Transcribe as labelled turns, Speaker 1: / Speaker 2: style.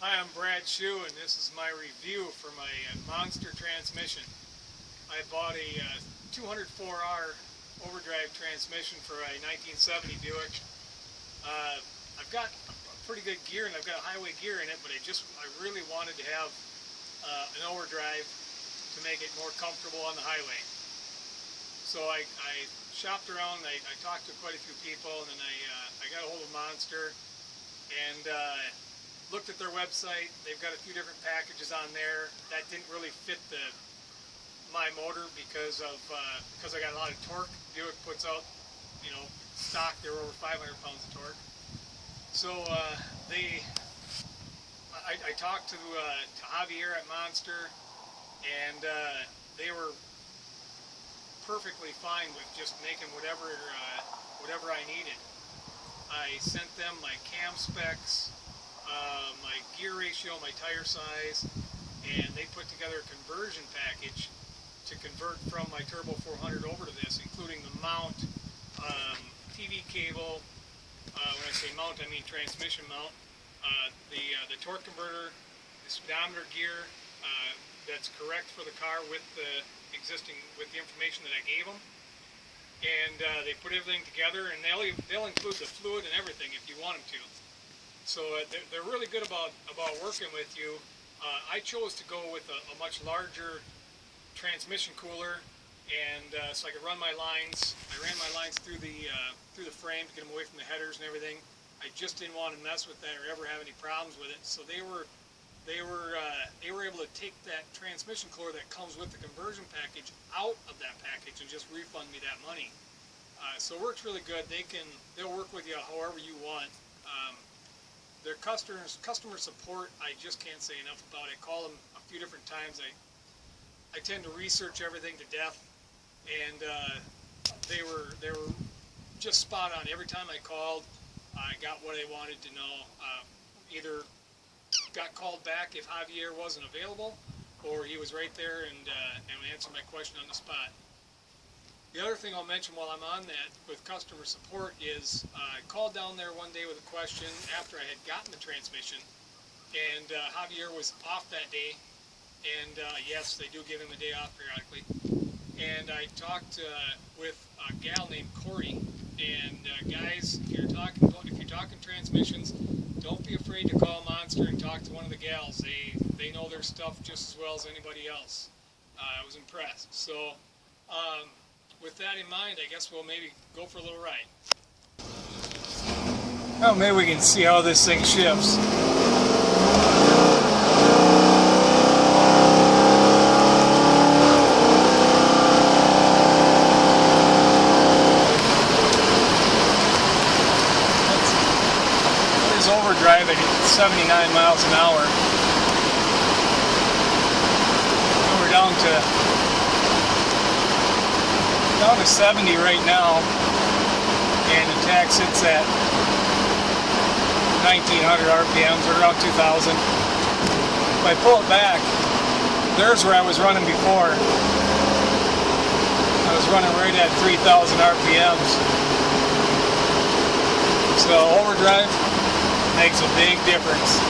Speaker 1: Hi, I'm Brad Shue, and this is my review for my Monster transmission. I bought a 204R overdrive transmission for a 1970 Buick. I've got pretty good gear and I've got highway gear in it, but I really wanted to have an overdrive to make it more comfortable on the highway. So I shopped around, I talked to quite a few people, and then I got a hold of Monster and looked at their website. They've got a few different packages on there that didn't really fit my motor because I got a lot of torque. Buick puts out, stock, they were over 500 pounds of torque. So I talked to Javier at Monster, and they were perfectly fine with just making whatever I needed. I sent them my cam specs, my gear ratio, my tire size, and they put together a conversion package to convert from my Turbo 400 over to this, including the mount, TV cable, when I say mount I mean transmission mount, the torque converter, the speedometer gear that's correct for the car with the information that I gave them. And they put everything together, and they'll include the fluid and everything if you want them to. So they're really good about working with you. I chose to go with a much larger transmission cooler, and so I could run my lines. I ran my lines through the frame to get them away from the headers and everything. I just didn't want to mess with that or ever have any problems with it. So they were able to take that transmission cooler that comes with the conversion package out of that package and just refund me that money. So it works really good. They'll work with you however you want. Their customer support, I just can't say enough about it. I call them a few different times. I tend to research everything to death, and they were just spot on. Every time I called, I got what I wanted to know. Either got called back if Javier wasn't available, or he was right there and answered my question on the spot. The other thing I'll mention while I'm on that with customer support is I called down there one day with a question after I had gotten the transmission, and Javier was off that day, and yes, they do give him a day off periodically. And I talked with a gal named Corey, and guys, if you're talking transmissions, don't be afraid to call Monster and talk to one of the gals. They know their stuff just as well as anybody else. I was impressed. So with that in mind, I guess we'll maybe go for a little ride. Well, maybe we can see how this thing shifts. That is overdrive at 79 miles an hour. And we're down to 70 right now, and the tach sits at 1900 RPMs, or around 2000. If I pull it back, there's where I was running before. I was running right at 3000 RPMs. So overdrive makes a big difference.